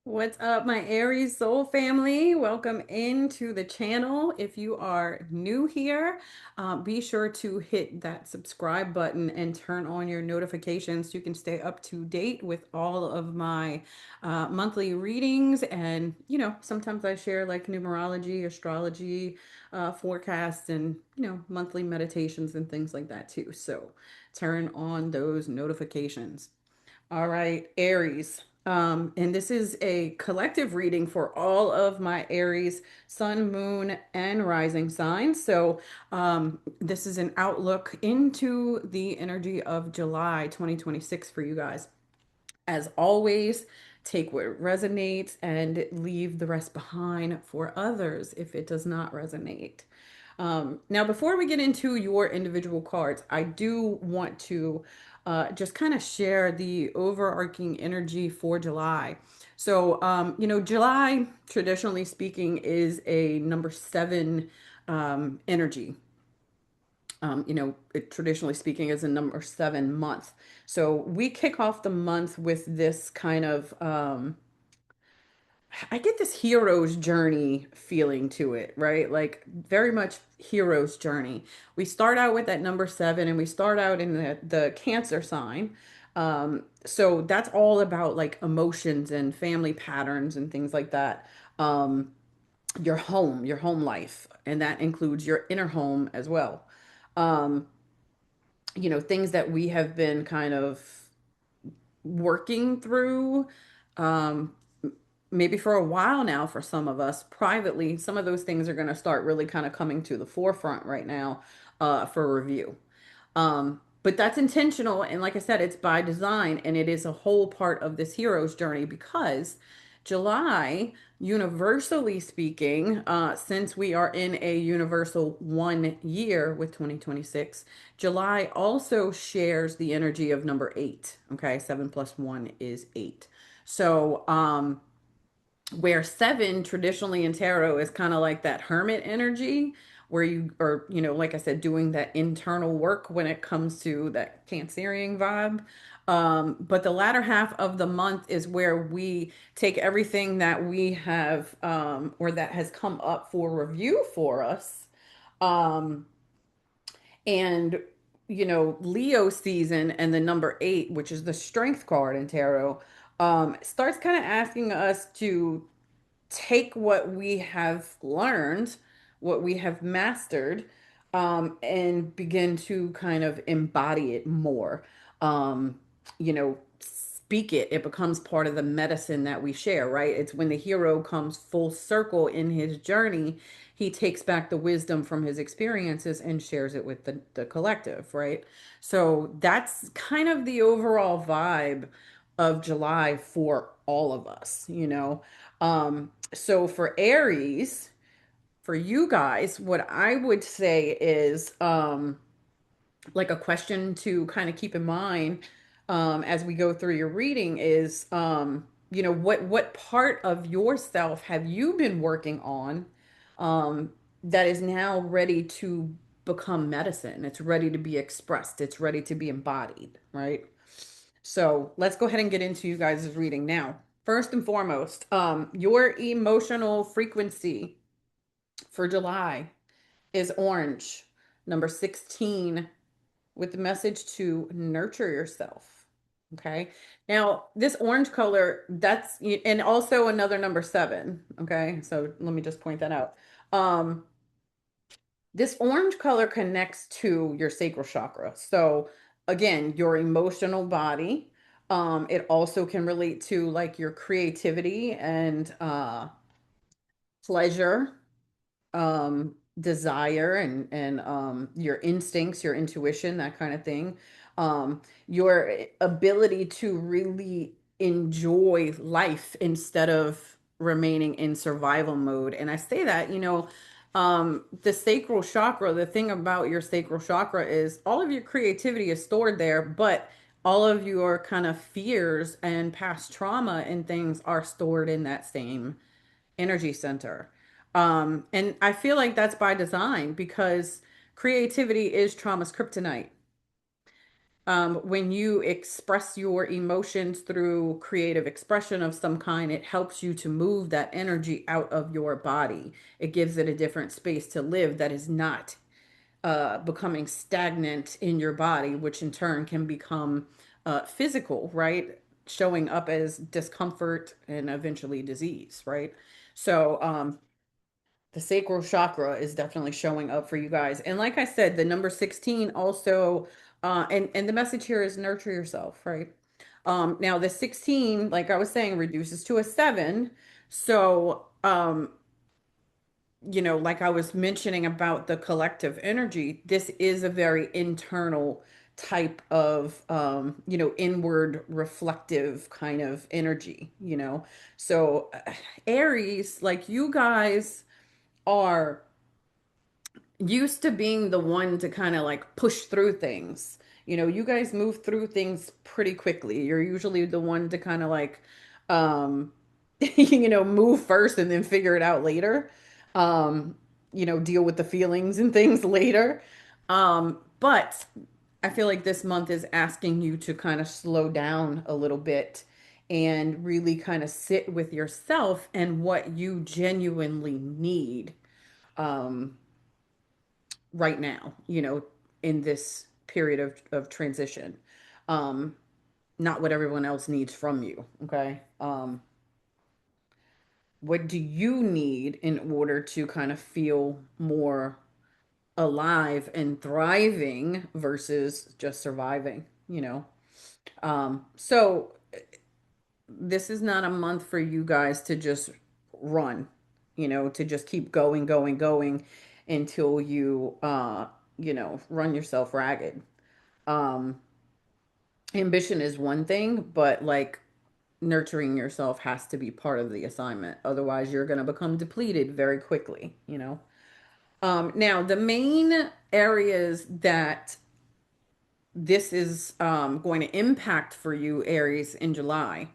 What's up, my Aries soul family? Welcome into the channel. If you are new here, be sure to hit that subscribe button and turn on your notifications so you can stay up to date with all of my monthly readings. And, sometimes I share like numerology, astrology, forecasts, and, monthly meditations and things like that too. So turn on those notifications. All right, Aries. And this is a collective reading for all of my Aries sun, moon, and rising signs. So, this is an outlook into the energy of July 2026 for you guys. As always, take what resonates and leave the rest behind for others if it does not resonate. Now, before we get into your individual cards, I do want to just kind of share the overarching energy for July. So, July, traditionally speaking, is a number seven energy. It traditionally speaking is a number seven month. So we kick off the month with this kind of I get this hero's journey feeling to it, right? Like very much hero's journey. We start out with that number seven and we start out in the Cancer sign. So that's all about like emotions and family patterns and things like that. Your home life, and that includes your inner home as well. Um, Things that we have been kind of working through, um, maybe for a while now for some of us privately. Some of those things are going to start really kind of coming to the forefront right now for review. But that's intentional. And like I said, it's by design and it is a whole part of this hero's journey because July, universally speaking, since we are in a universal 1 year with 2026, July also shares the energy of number eight. Okay. Seven plus one is eight. So, where seven traditionally in tarot is kind of like that hermit energy where you are, like I said, doing that internal work when it comes to that Cancerian vibe. But the latter half of the month is where we take everything that we have or that has come up for review for us. Um, and Leo season and the number eight, which is the strength card in tarot, starts kind of asking us to take what we have learned, what we have mastered, and begin to kind of embody it more. Speak it. It becomes part of the medicine that we share, right? It's when the hero comes full circle in his journey, he takes back the wisdom from his experiences and shares it with the collective, right? So that's kind of the overall vibe of July for all of us. So for Aries, for you guys, what I would say is like a question to kind of keep in mind as we go through your reading is what part of yourself have you been working on that is now ready to become medicine? It's ready to be expressed, it's ready to be embodied, right? So let's go ahead and get into you guys' reading now. First and foremost, your emotional frequency for July is orange, number 16, with the message to nurture yourself. Okay. Now, this orange color, and also another number seven. Okay. So let me just point that out. Um, this orange color connects to your sacral chakra. So again, your emotional body. It also can relate to like your creativity and pleasure, desire, and your instincts, your intuition, that kind of thing. Your ability to really enjoy life instead of remaining in survival mode. And I say that, the sacral chakra, the thing about your sacral chakra is all of your creativity is stored there, but all of your kind of fears and past trauma and things are stored in that same energy center. And I feel like that's by design because creativity is trauma's kryptonite. When you express your emotions through creative expression of some kind, it helps you to move that energy out of your body. It gives it a different space to live that is not becoming stagnant in your body, which in turn can become physical, right? Showing up as discomfort and eventually disease, right? So, the sacral chakra is definitely showing up for you guys. And like I said, the number 16 also, and the message here is nurture yourself, right? Now the 16, like I was saying, reduces to a 7. So, like I was mentioning about the collective energy, this is a very internal type of, inward reflective kind of energy. So, Aries, like you guys are used to being the one to kind of like push through things. You guys move through things pretty quickly. You're usually the one to kind of like, um, move first and then figure it out later. Um, deal with the feelings and things later. But I feel like this month is asking you to kind of slow down a little bit and really kind of sit with yourself and what you genuinely need. Um, right now, in this period of transition. Um, Not what everyone else needs from you. Okay. What do you need in order to kind of feel more alive and thriving versus just surviving? So this is not a month for you guys to just run, to just keep going, going, going until you, run yourself ragged. Um, Ambition is one thing, but like nurturing yourself has to be part of the assignment. Otherwise, you're going to become depleted very quickly. Now, the main areas that this is going to impact for you, Aries, in July,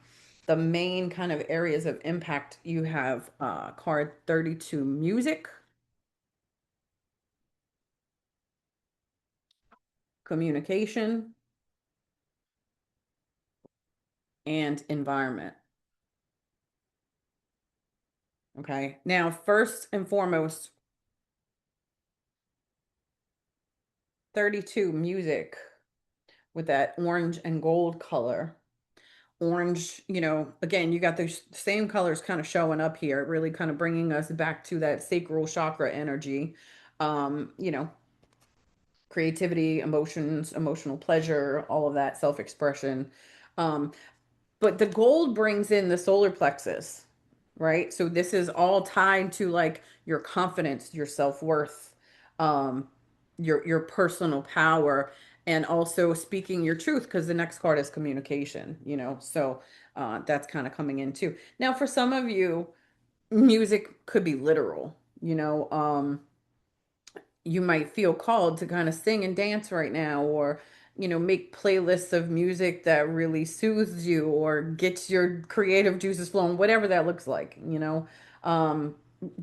the main kind of areas of impact you have card 32 music, communication, and environment. Okay. Now, first and foremost, 32 music with that orange and gold color. Orange, again, you got those same colors kind of showing up here, really kind of bringing us back to that sacral chakra energy. Um, you know, Creativity, emotions, emotional pleasure, all of that self-expression. Um, but the gold brings in the solar plexus, right? So this is all tied to like your confidence, your self-worth, um, your personal power, and also speaking your truth, because the next card is communication. So that's kind of coming in too. Now, for some of you, music could be literal. You might feel called to kind of sing and dance right now, or make playlists of music that really soothes you or gets your creative juices flowing, whatever that looks like. um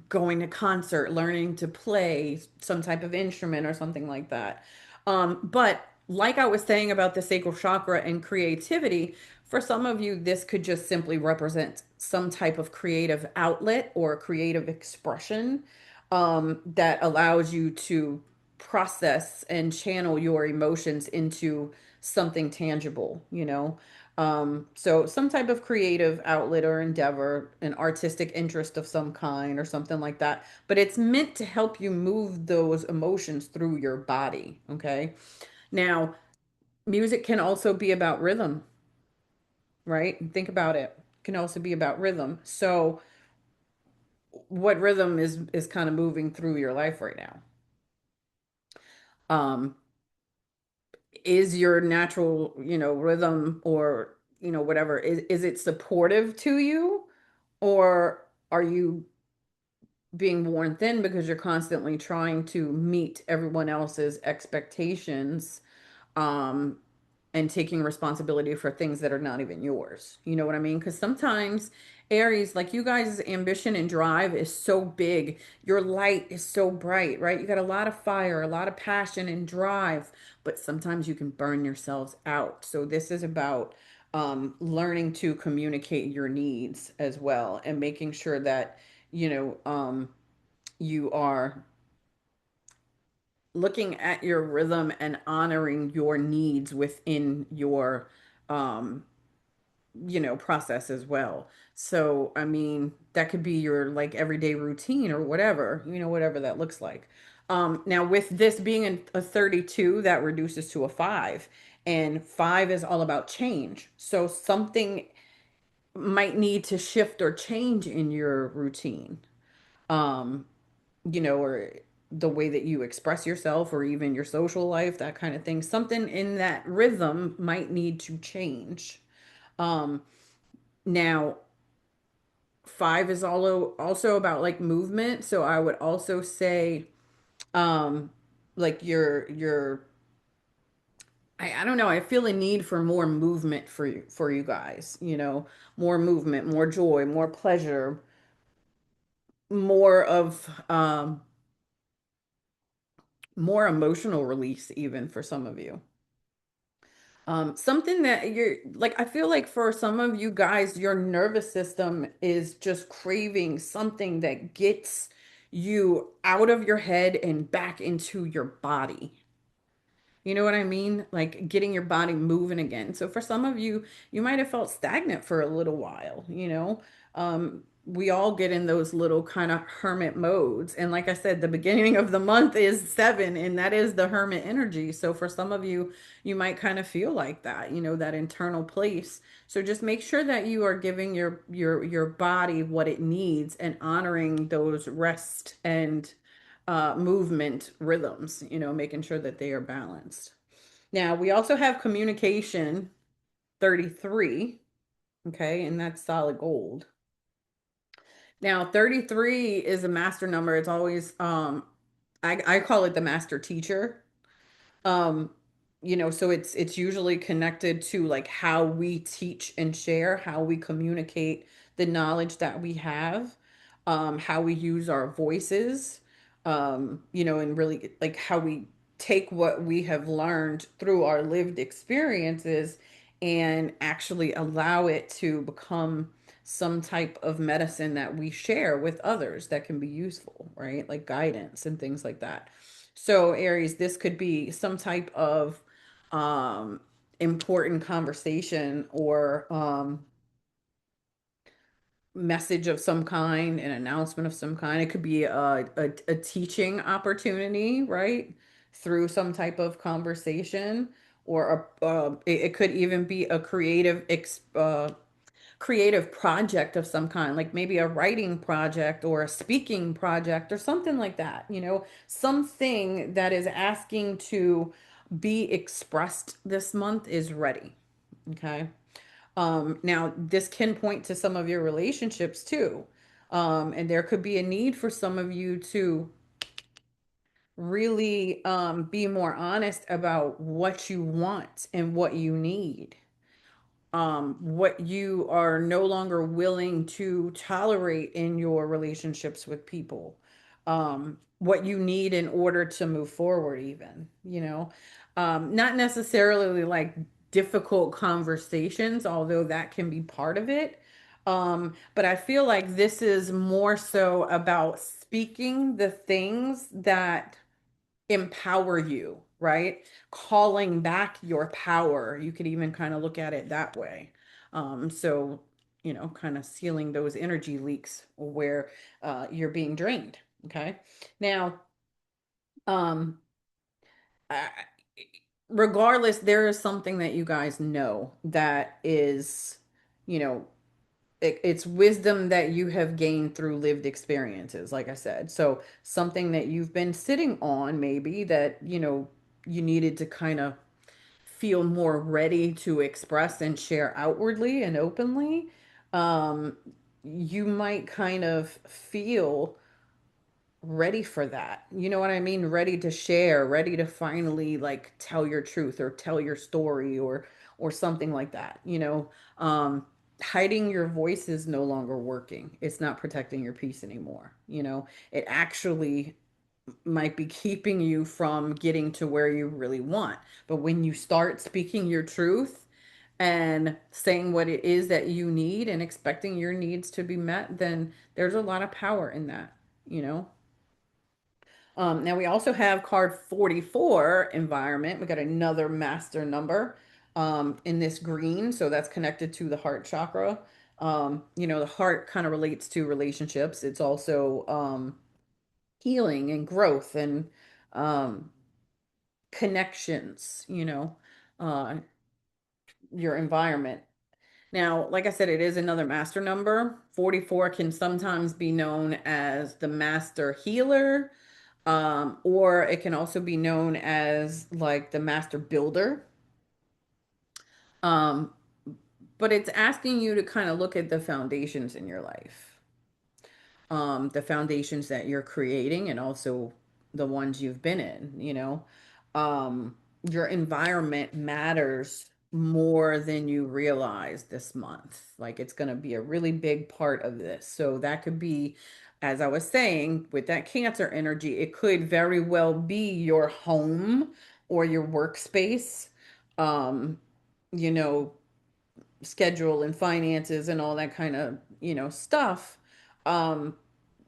Going to concert, learning to play some type of instrument or something like that. But like I was saying about the sacral chakra and creativity, for some of you, this could just simply represent some type of creative outlet or creative expression that allows you to process and channel your emotions into something tangible. So some type of creative outlet or endeavor, an artistic interest of some kind or something like that. But it's meant to help you move those emotions through your body. Okay. Now, music can also be about rhythm, right? Think about it. It can also be about rhythm. So what rhythm is kind of moving through your life right now? Um, is your natural, rhythm or, whatever, is it supportive to you, or are you being worn thin because you're constantly trying to meet everyone else's expectations? Um, and taking responsibility for things that are not even yours. You know what I mean? Because sometimes Aries, like you guys' ambition and drive is so big. Your light is so bright, right? You got a lot of fire, a lot of passion and drive, but sometimes you can burn yourselves out. So this is about learning to communicate your needs as well and making sure that, you know, you are looking at your rhythm and honoring your needs within your um process as well. So I mean that could be your like everyday routine or whatever, whatever that looks like. Now with this being a 32, that reduces to a 5, and 5 is all about change. So something might need to shift or change in your routine. um or the way that you express yourself or even your social life, that kind of thing. Something in that rhythm might need to change. Um, Now, 5 is also about like movement. So I would also say, um, like I don't know, I feel a need for more movement for you guys, more movement, more joy, more pleasure, more of more emotional release even for some of you. Something that you're like, I feel like for some of you guys, your nervous system is just craving something that gets you out of your head and back into your body. You know what I mean? Like getting your body moving again. So for some of you, you might have felt stagnant for a little while. We all get in those little kind of hermit modes. And like I said, the beginning of the month is 7, and that is the hermit energy. So for some of you, you might kind of feel like that, that internal place. So just make sure that you are giving your body what it needs and honoring those rest and movement rhythms, making sure that they are balanced. Now, we also have communication 33, okay, and that's solid gold. Now, 33 is a master number. It's always, I call it the master teacher. Um, so it's usually connected to like how we teach and share, how we communicate the knowledge that we have, how we use our voices, and really like how we take what we have learned through our lived experiences and actually allow it to become some type of medicine that we share with others that can be useful, right? Like guidance and things like that. So, Aries, this could be some type of um, important conversation or message of some kind, an announcement of some kind. It could be a teaching opportunity, right? Through some type of conversation, or it could even be a creative project of some kind, like maybe a writing project or a speaking project or something like that, something that is asking to be expressed this month is ready. Okay. Now this can point to some of your relationships too. And there could be a need for some of you to really be more honest about what you want and what you need, what you are no longer willing to tolerate in your relationships with people, what you need in order to move forward, even, not necessarily like difficult conversations, although that can be part of it. But I feel like this is more so about speaking the things that empower you, right? Calling back your power. You could even kind of look at it that way. So, kind of sealing those energy leaks where you're being drained. Okay. Now, um, I, regardless, there is something that you guys know that is, you know, it's wisdom that you have gained through lived experiences, like I said. So something that you've been sitting on, maybe that, you needed to kind of feel more ready to express and share outwardly and openly. Um, you might kind of feel ready for that. You know what I mean? Ready to share, ready to finally like tell your truth or tell your story or something like that, you know. Um hiding your voice is no longer working. It's not protecting your peace anymore, you know. It actually might be keeping you from getting to where you really want. But when you start speaking your truth and saying what it is that you need and expecting your needs to be met, then there's a lot of power in that, you know. Now we also have card 44, environment. We got another master number in this green. So that's connected to the heart chakra. You know, the heart kind of relates to relationships. It's also healing and growth and um, connections, you know, uh, your environment. Now, like I said, it is another master number. 44 can sometimes be known as the master healer, or it can also be known as like the master builder. Um, but it's asking you to kind of look at the foundations in your life, the foundations that you're creating and also the ones you've been in, you know. Um, your environment matters more than you realize this month. Like it's going to be a really big part of this. So that could be, as I was saying, with that Cancer energy, it could very well be your home or your workspace. Um, you know, schedule and finances and all that kind of, you know, stuff. Um,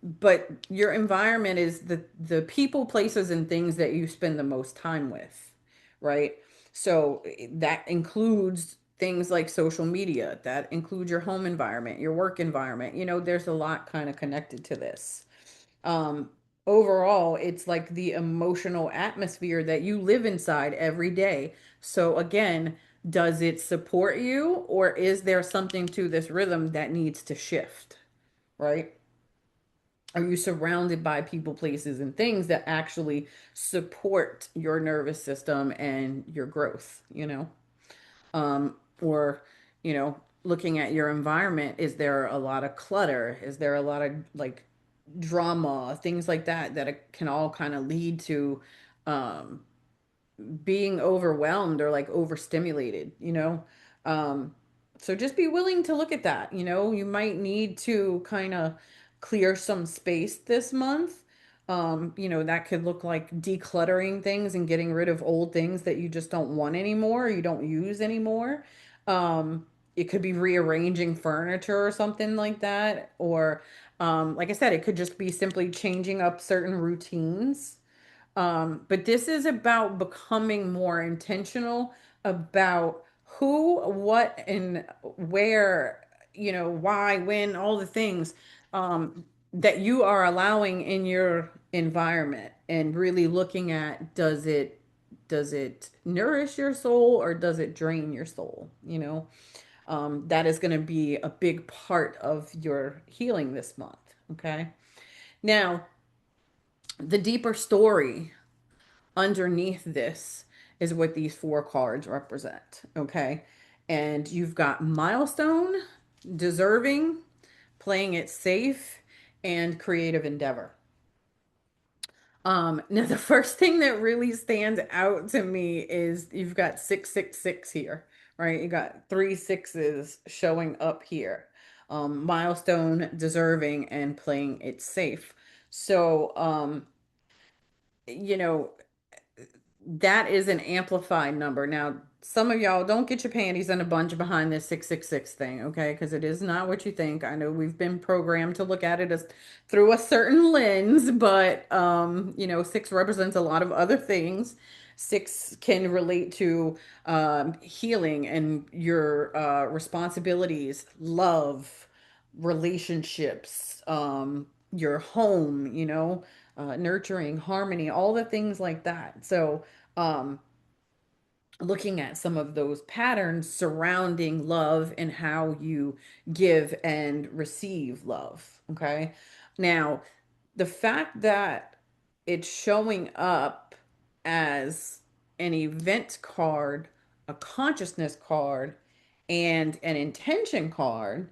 but your environment is the people, places, and things that you spend the most time with, right? So that includes things like social media, that includes your home environment, your work environment. You know, there's a lot kind of connected to this. Um, overall, it's like the emotional atmosphere that you live inside every day. So again, does it support you, or is there something to this rhythm that needs to shift, right? Are you surrounded by people, places, and things that actually support your nervous system and your growth, you know? Or, you know, looking at your environment, is there a lot of clutter? Is there a lot of like drama, things like that, that it can all kind of lead to um, being overwhelmed or like overstimulated, you know? Um, so just be willing to look at that. You know, you might need to kind of clear some space this month. You know, that could look like decluttering things and getting rid of old things that you just don't want anymore, or you don't use anymore. It could be rearranging furniture or something like that. Or, like I said, it could just be simply changing up certain routines. But this is about becoming more intentional about who, what, and where, you know, why, when, all the things that you are allowing in your environment, and really looking at, does it nourish your soul or does it drain your soul? You know, that is going to be a big part of your healing this month. Okay. Now, the deeper story underneath this is what these four cards represent. Okay. And you've got milestone, deserving, playing it safe, and creative endeavor. Now the first thing that really stands out to me is you've got 666 here, right? You got three sixes showing up here. Milestone, deserving, and playing it safe. So, you know, that is an amplified number. Now, some of y'all don't get your panties in a bunch behind this 666 thing, okay? Because it is not what you think. I know we've been programmed to look at it as through a certain lens, but you know, six represents a lot of other things. Six can relate to healing and your responsibilities, love, relationships, your home, you know, nurturing, harmony, all the things like that. So, um, looking at some of those patterns surrounding love and how you give and receive love. Okay. Now, the fact that it's showing up as an event card, a consciousness card, and an intention card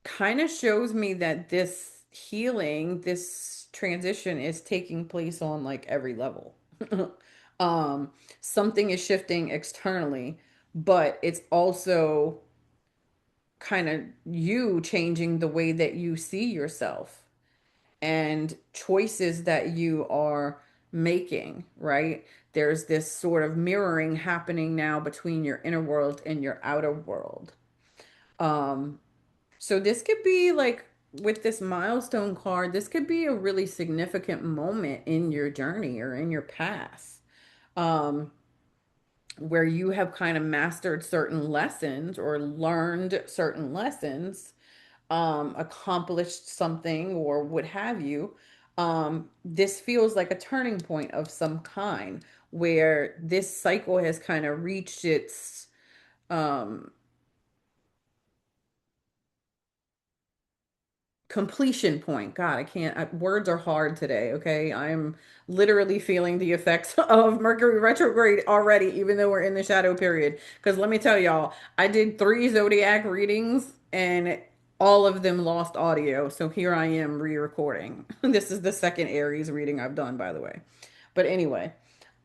kind of shows me that this healing, this transition is taking place on like every level. um, Something is shifting externally, but it's also kind of you changing the way that you see yourself and choices that you are making, right? There's this sort of mirroring happening now between your inner world and your outer world. Um, so this could be like with this milestone card, this could be a really significant moment in your journey or in your past. Um, where you have kind of mastered certain lessons or learned certain lessons, accomplished something or what have you. This feels like a turning point of some kind where this cycle has kind of reached its um, completion point. God, I can't, words are hard today. Okay. I'm literally feeling the effects of Mercury retrograde already, even though we're in the shadow period. Because let me tell y'all, I did 3 Zodiac readings and all of them lost audio. So here I am re-recording. This is the second Aries reading I've done, by the way. But anyway,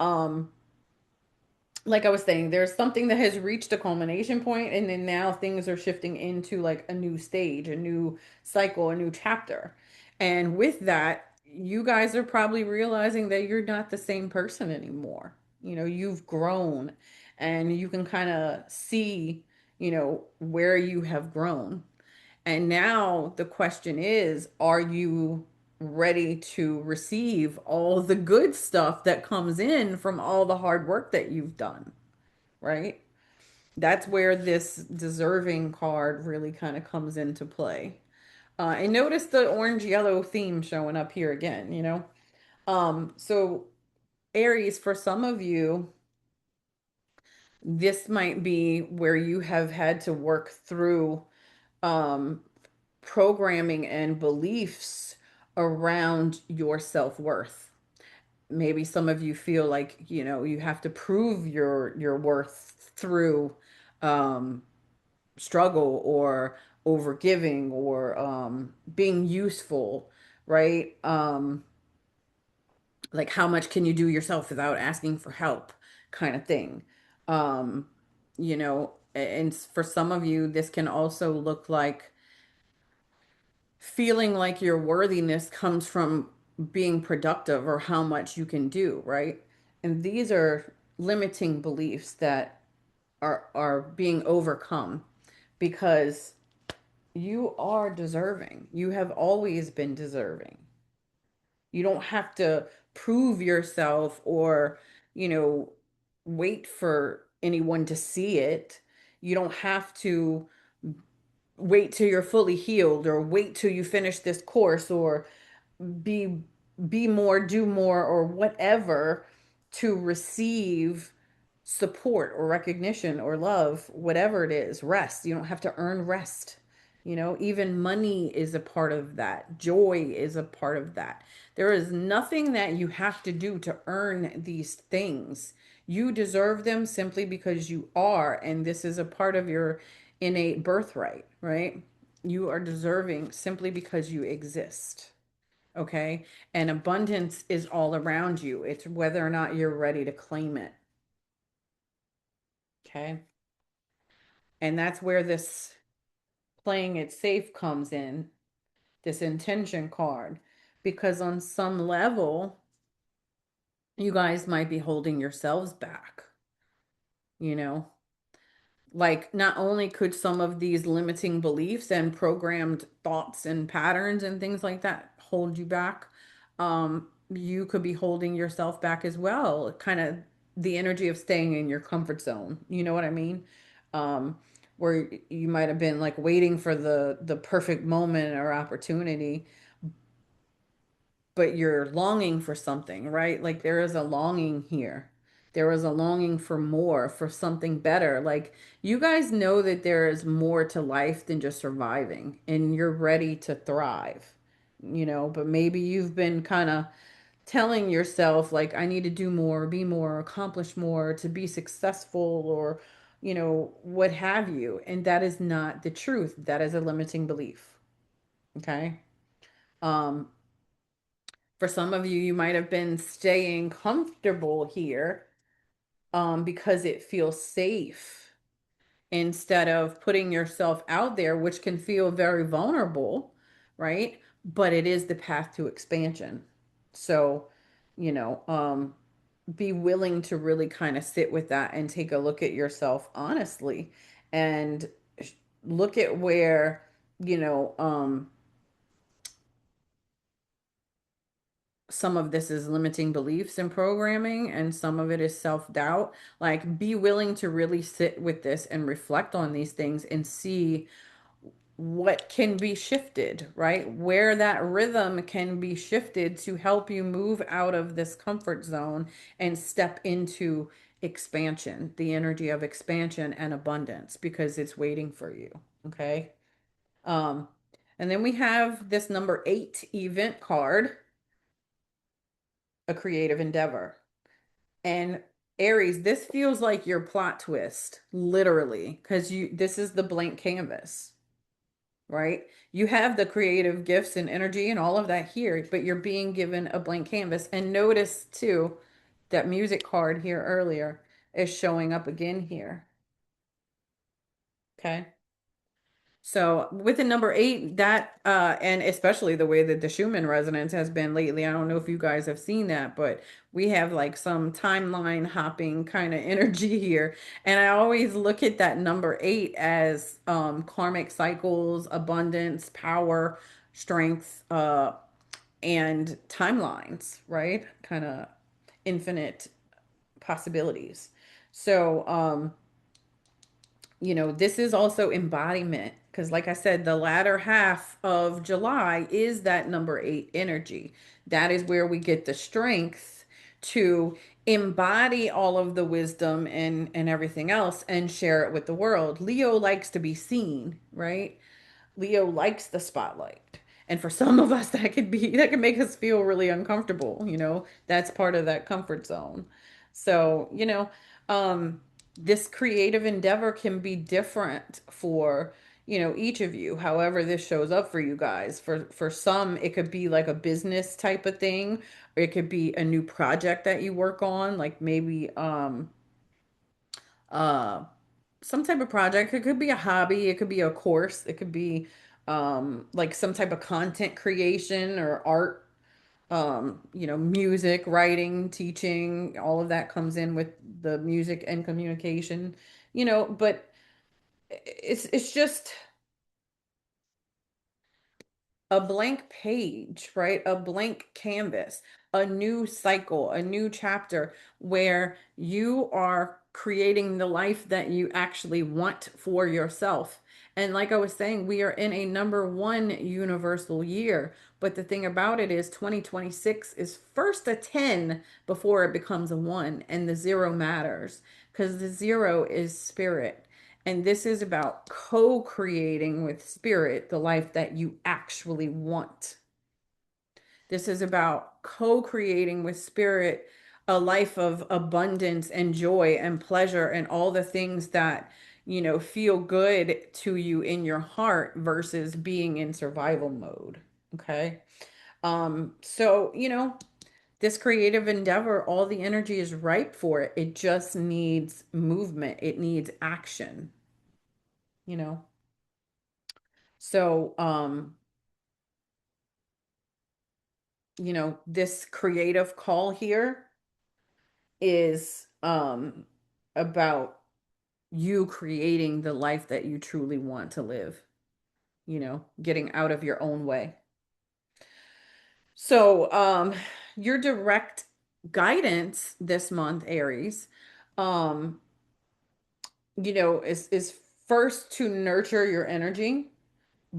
um, like I was saying, there's something that has reached a culmination point, and then now things are shifting into like a new stage, a new cycle, a new chapter. And with that, you guys are probably realizing that you're not the same person anymore. You know, you've grown and you can kind of see, where you have grown. And now the question is, are you ready to receive all the good stuff that comes in from all the hard work that you've done? Right? That's where this deserving card really kind of comes into play. And notice the orange yellow theme showing up here again. So Aries, for some of you, this might be where you have had to work through um, programming and beliefs around your self-worth. Maybe some of you feel like, you have to prove your worth through um, struggle or overgiving or being useful, right? Like how much can you do yourself without asking for help, kind of thing. Um, and for some of you, this can also look like feeling like your worthiness comes from being productive or how much you can do, right? And these are limiting beliefs that are being overcome because you are deserving. You have always been deserving. You don't have to prove yourself or, you know, wait for anyone to see it. You don't have to wait till you're fully healed or wait till you finish this course or be be more, do more, or whatever to receive support or recognition or love, whatever it is. Rest. You don't have to earn rest. Even money is a part of that. Joy is a part of that. There is nothing that you have to do to earn these things. You deserve them simply because you are, and this is a part of your innate birthright, right? You are deserving simply because you exist. Okay. And abundance is all around you. It's whether or not you're ready to claim it. Okay. And that's where this playing it safe comes in, this intention card. Because on some level, you guys might be holding yourselves back, you know? Like, not only could some of these limiting beliefs and programmed thoughts and patterns and things like that hold you back, you could be holding yourself back as well. Kind of the energy of staying in your comfort zone. You know what I mean? Um, where you might have been like waiting for the perfect moment or opportunity, but you're longing for something, right? Like there is a longing here. There is a longing for more, for something better. Like you guys know that there is more to life than just surviving and you're ready to thrive, but maybe you've been kind of telling yourself, like, I need to do more, be more, accomplish more to be successful or, what have you. And that is not the truth. That is a limiting belief. Okay. Um, For some of you, you might have been staying comfortable here because it feels safe instead of putting yourself out there, which can feel very vulnerable, right? But it is the path to expansion. So, you know, be willing to really kind of sit with that and take a look at yourself honestly and look at where, you know, some of this is limiting beliefs and programming, and some of it is self doubt. Like, be willing to really sit with this and reflect on these things and see what can be shifted, right? Where that rhythm can be shifted to help you move out of this comfort zone and step into expansion, the energy of expansion and abundance, because it's waiting for you. Okay. Um, and then we have this number 8 event card, a creative endeavor. And Aries, this feels like your plot twist, literally, because this is the blank canvas, right? You have the creative gifts and energy and all of that here, but you're being given a blank canvas. And notice too that music card here earlier is showing up again here. Okay. So with the number 8, that and especially the way that the Schumann resonance has been lately, I don't know if you guys have seen that, but we have like some timeline hopping kind of energy here. And I always look at that number 8 as karmic cycles, abundance, power, strength, and timelines, right? Kind of infinite possibilities. So, this is also embodiment because, like I said, the latter half of July is that number 8 energy. That is where we get the strength to embody all of the wisdom and everything else and share it with the world. Leo likes to be seen, right? Leo likes the spotlight. And for some of us, that can make us feel really uncomfortable. That's part of that comfort zone. So, this creative endeavor can be different for, each of you, however this shows up for you guys. For some, it could be like a business type of thing, or it could be a new project that you work on, like maybe uh some type of project. It could be a hobby, it could be a course, it could be like some type of content creation or art, music, writing, teaching, all of that comes in with the music and communication, but it's just a blank page, right? A blank canvas, a new cycle, a new chapter where you are creating the life that you actually want for yourself. And like I was saying, we are in a number 1 universal year. But the thing about it is 2026 is first a 10 before it becomes a 1. And the 0 matters because the 0 is spirit. And this is about co creating with spirit the life that you actually want. This is about co creating with spirit a life of abundance and joy and pleasure and all the things that, feel good to you in your heart versus being in survival mode. Okay. So, this creative endeavor, all the energy is ripe for it. It just needs movement, it needs action, you know. So, this creative call here is about you creating the life that you truly want to live, getting out of your own way. So, your direct guidance this month, Aries, um, is first to nurture your energy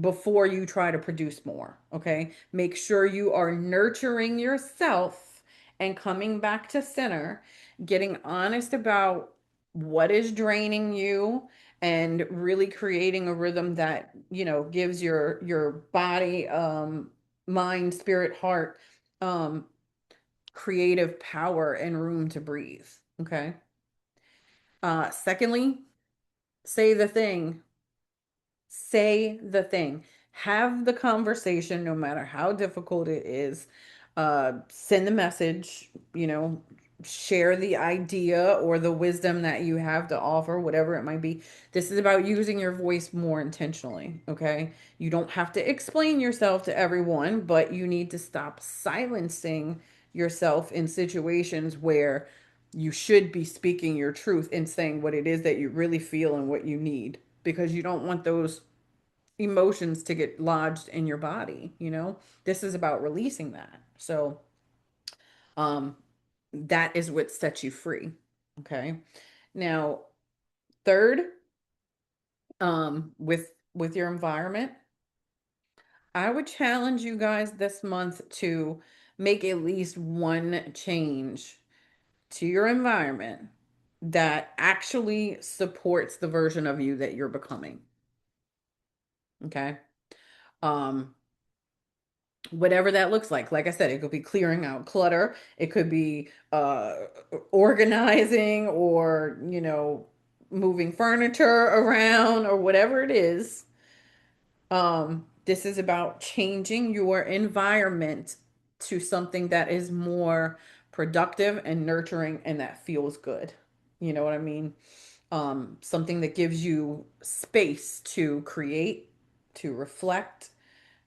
before you try to produce more. Okay. Make sure you are nurturing yourself and coming back to center, getting honest about what is draining you and really creating a rhythm that, gives your body, mind, spirit, heart, um, creative power and room to breathe. Okay. Secondly, say the thing. Say the thing. Have the conversation, no matter how difficult it is. Send the message, share the idea or the wisdom that you have to offer, whatever it might be. This is about using your voice more intentionally, okay? You don't have to explain yourself to everyone, but you need to stop silencing yourself in situations where you should be speaking your truth and saying what it is that you really feel and what you need, because you don't want those emotions to get lodged in your body. This is about releasing that. So, um, that is what sets you free. Okay. Now, third, with your environment, I would challenge you guys this month to make at least one change to your environment that actually supports the version of you that you're becoming. Okay. Um, Whatever that looks like. Like I said, it could be clearing out clutter, it could be organizing, or moving furniture around, or whatever it is. This is about changing your environment to something that is more productive and nurturing and that feels good. You know what I mean? Something that gives you space to create, to reflect,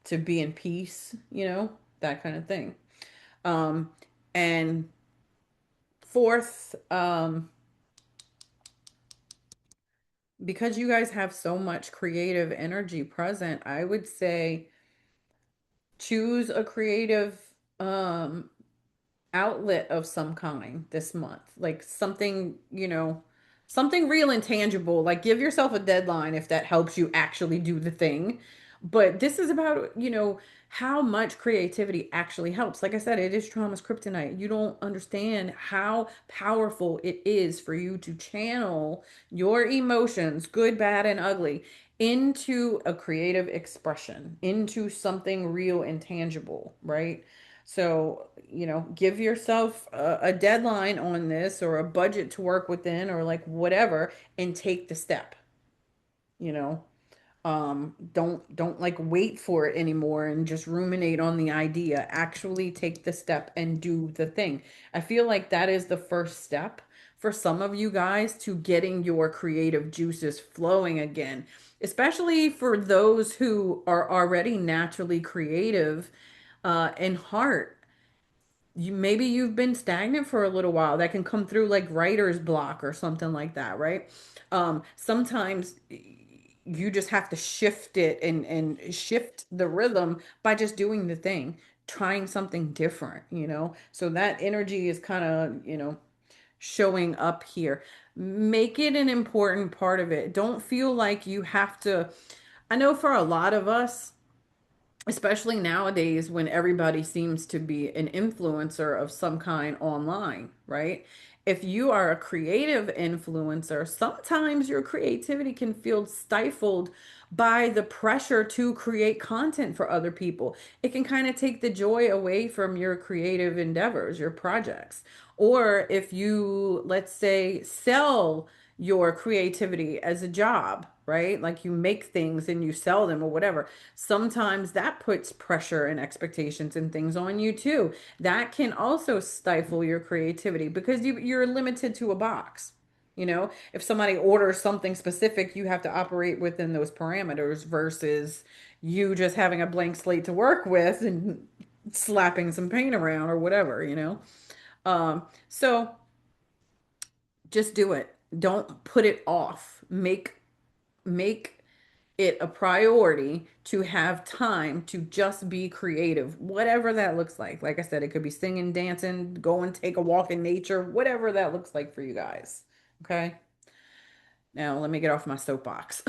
to be in peace, that kind of thing. Um, and fourth, because you guys have so much creative energy present, I would say choose a creative um outlet of some kind this month. Like something, something real and tangible. Like give yourself a deadline if that helps you actually do the thing. But this is about, how much creativity actually helps. Like I said, it is trauma's kryptonite. You don't understand how powerful it is for you to channel your emotions, good, bad, and ugly, into a creative expression, into something real and tangible, right? So, give yourself a deadline on this or a budget to work within or like whatever, and take the step, you know. Don't like wait for it anymore and just ruminate on the idea. Actually take the step and do the thing. I feel like that is the first step for some of you guys to getting your creative juices flowing again, especially for those who are already naturally creative in heart. Maybe you've been stagnant for a little while. That can come through like writer's block or something like that, right? Sometimes you just have to shift it and shift the rhythm by just doing the thing, trying something different. So that energy is kind of, showing up here. Make it an important part of it. Don't feel like you have to. I know for a lot of us, especially nowadays when everybody seems to be an influencer of some kind online, right? If you are a creative influencer, sometimes your creativity can feel stifled by the pressure to create content for other people. It can kind of take the joy away from your creative endeavors, your projects. Or if you, let's say, sell your creativity as a job, right? Like you make things and you sell them or whatever. Sometimes that puts pressure and expectations and things on you too. That can also stifle your creativity because you're limited to a box. If somebody orders something specific, you have to operate within those parameters versus you just having a blank slate to work with and slapping some paint around or whatever. So just do it. Don't put it off. Make it a priority to have time to just be creative, whatever that looks like. Like I said, it could be singing, dancing, go and take a walk in nature, whatever that looks like for you guys. Okay. Now let me get off my soapbox.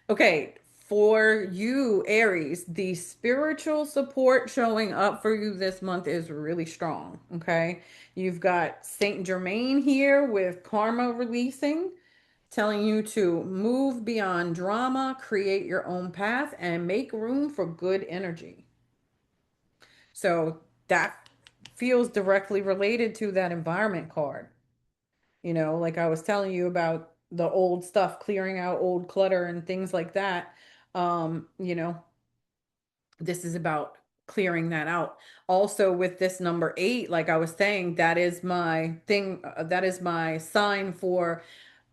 Okay. For you, Aries, the spiritual support showing up for you this month is really strong. Okay. You've got Saint Germain here with karma releasing, telling you to move beyond drama, create your own path, and make room for good energy. So that feels directly related to that environment card. Like I was telling you about the old stuff, clearing out old clutter and things like that. Um, you know, this is about clearing that out. Also, with this number eight, like I was saying, that is my thing. That is my sign for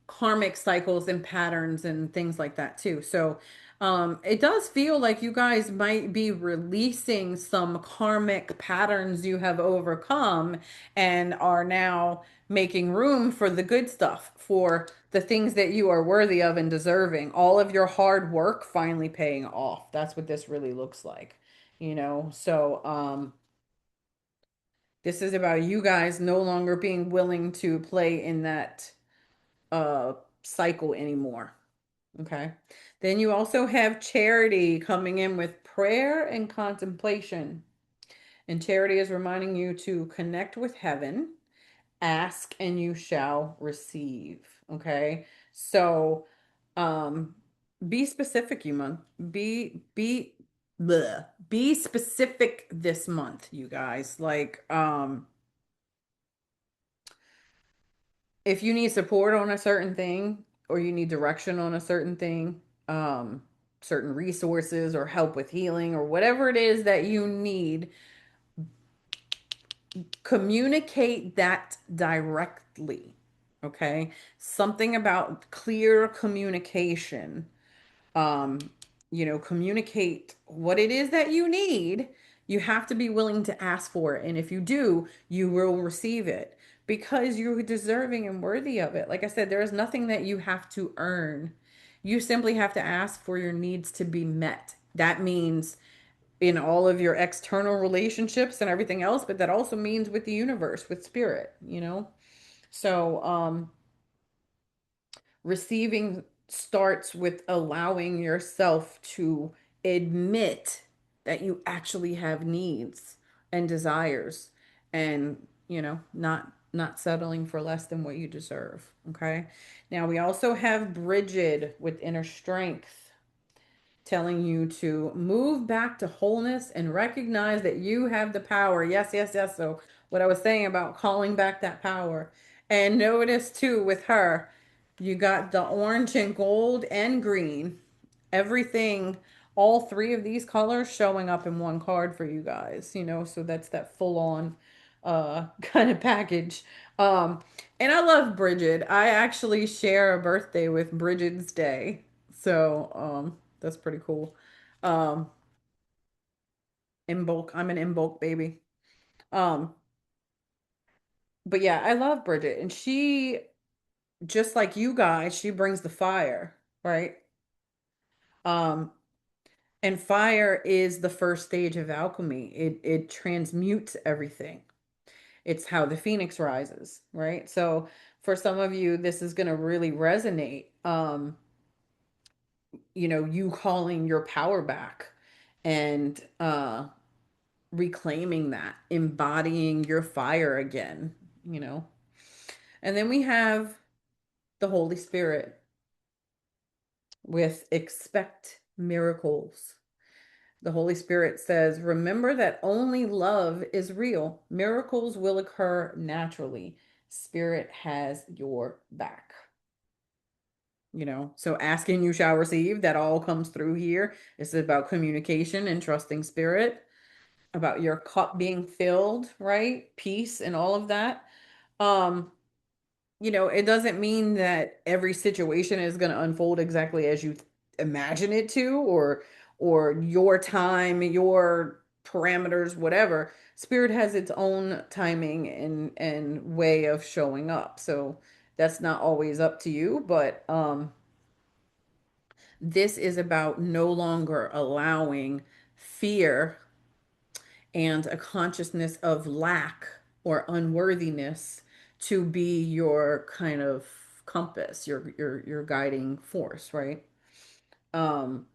karmic cycles and patterns and things like that too. So it does feel like you guys might be releasing some karmic patterns you have overcome and are now making room for the good stuff, for the things that you are worthy of and deserving. All of your hard work finally paying off. That's what this really looks like, you know? So, this is about you guys no longer being willing to play in that uh cycle anymore. Okay. Then you also have charity coming in with prayer and contemplation. And charity is reminding you to connect with heaven, ask and you shall receive. Okay. So um be specific, you month. Be bleh. Be specific this month, you guys. Like if you need support on a certain thing or you need direction on a certain thing, um, certain resources or help with healing or whatever it is that you need, communicate that directly. Okay. Something about clear communication. um, communicate what it is that you need. You have to be willing to ask for it. And if you do, you will receive it because you're deserving and worthy of it. Like I said, there is nothing that you have to earn. You simply have to ask for your needs to be met. That means in all of your external relationships and everything else, but that also means with the universe, with spirit. So, receiving starts with allowing yourself to admit that you actually have needs and desires and not settling for less than what you deserve. Okay. Now we also have Bridget with inner strength telling you to move back to wholeness and recognize that you have the power. Yes, yes, yes. So, what I was saying about calling back that power. And notice too with her, you got the orange and gold and green. Everything, all three of these colors showing up in one card for you guys. So that's that full on kind of package. Um, and I love Bridget. I actually share a birthday with Bridget's Day. So, that's pretty cool. Um, in bulk, I'm an in bulk baby. Um, but yeah, I love Bridget, and she, just like you guys, she brings the fire, right? Um, and fire is the first stage of alchemy. It transmutes everything. It's how the phoenix rises, right? So for some of you, this is going to really resonate. You calling your power back and reclaiming that, embodying your fire again, you know. And then we have the Holy Spirit with expect miracles. The Holy Spirit says, remember that only love is real. Miracles will occur naturally. Spirit has your back. So asking you shall receive, that all comes through here. It's about communication and trusting spirit, about your cup being filled, right? Peace and all of that. Um, it doesn't mean that every situation is going to unfold exactly as you imagine it to, or your time, your parameters, whatever. Spirit has its own timing and way of showing up. So that's not always up to you, but this is about no longer allowing fear and a consciousness of lack or unworthiness to be your kind of compass, your guiding force, right? Um,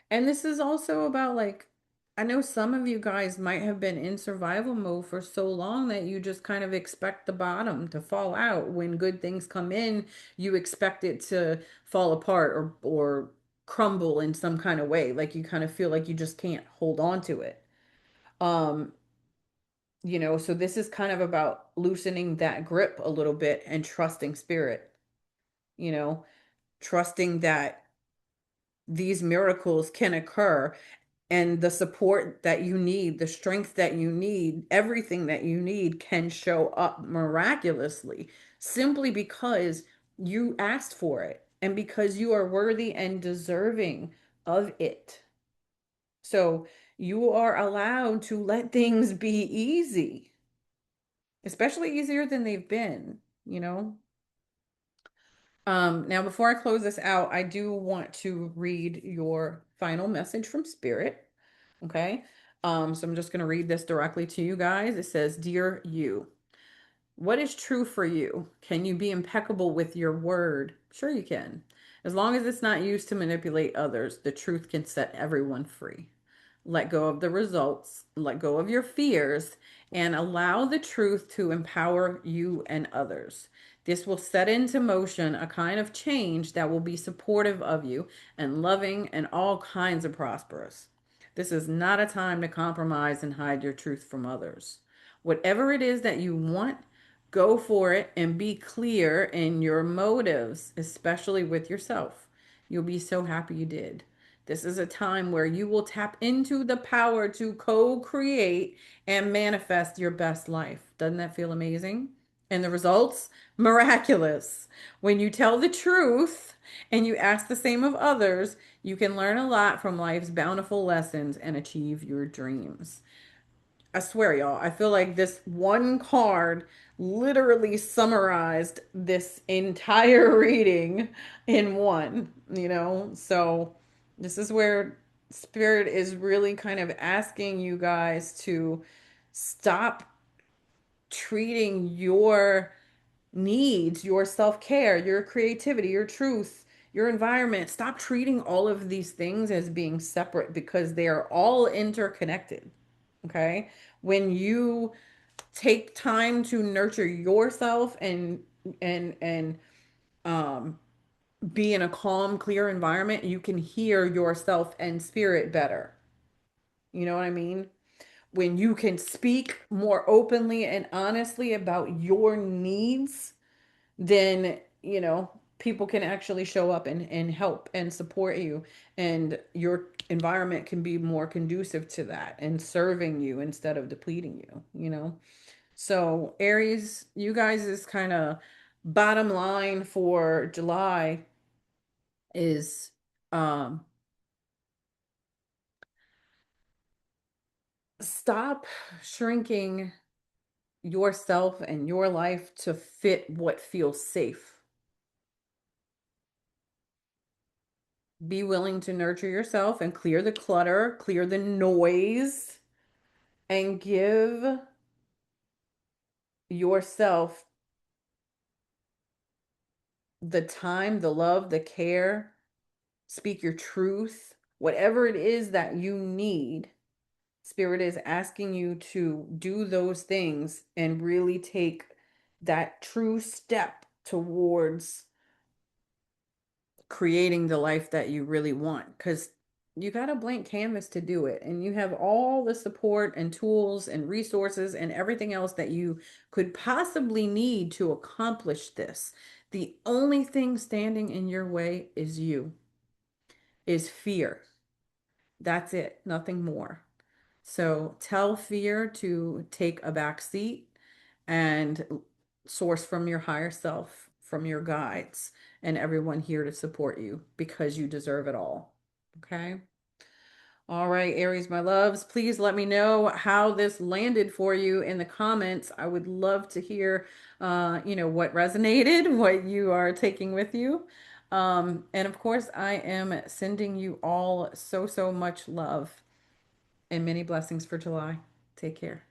and this is also about, like, I know some of you guys might have been in survival mode for so long that you just kind of expect the bottom to fall out. When good things come in, you expect it to fall apart or crumble in some kind of way. Like you kind of feel like you just can't hold on to it. Um, so this is kind of about loosening that grip a little bit and trusting spirit, you know, trusting that these miracles can occur. and the support that you need, the strength that you need, everything that you need can show up miraculously simply because you asked for it and because you are worthy and deserving of it. So you are allowed to let things be easy, especially easier than they've been, you know? Now, before I close this out, I do want to read your final message from Spirit. Okay. So I'm just going to read this directly to you guys. It says, Dear you, what is true for you? Can you be impeccable with your word? Sure, you can. As long as it's not used to manipulate others, the truth can set everyone free. Let go of the results, let go of your fears, and allow the truth to empower you and others. This will set into motion a kind of change that will be supportive of you and loving and all kinds of prosperous. This is not a time to compromise and hide your truth from others. Whatever it is that you want, go for it and be clear in your motives, especially with yourself. You'll be so happy you did. This is a time where you will tap into the power to co create and manifest your best life. Doesn't that feel amazing? And the results? Miraculous. When you tell the truth and you ask the same of others, you can learn a lot from life's bountiful lessons and achieve your dreams. I swear, y'all, I feel like this one card literally summarized this entire reading in one, you know? So, this is where Spirit is really kind of asking you guys to stop treating your needs, your self care, your creativity, your truth, your environment. Stop treating all of these things as being separate because they are all interconnected. Okay. When you take time to nurture yourself and um be in a calm, clear environment, you can hear yourself and spirit better. You know what I mean? When you can speak more openly and honestly about your needs, then, people can actually show up and help and support you. And your environment can be more conducive to that and serving you instead of depleting you, you know? So, Aries, you guys is kind of bottom line for July is um stop shrinking yourself and your life to fit what feels safe. Be willing to nurture yourself and clear the clutter, clear the noise, and give yourself the time, the love, the care. Speak your truth, whatever it is that you need. Spirit is asking you to do those things and really take that true step towards creating the life that you really want, because you got a blank canvas to do it and you have all the support and tools and resources and everything else that you could possibly need to accomplish this. The only thing standing in your way is fear. That's it, nothing more. So tell fear to take a back seat and source from your higher self, from your guides, and everyone here to support you because you deserve it all. Okay. All right, Aries, my loves, please let me know how this landed for you in the comments. I would love to hear, what resonated, what you are taking with you. And of course, I am sending you all so, so much love and many blessings for July. Take care.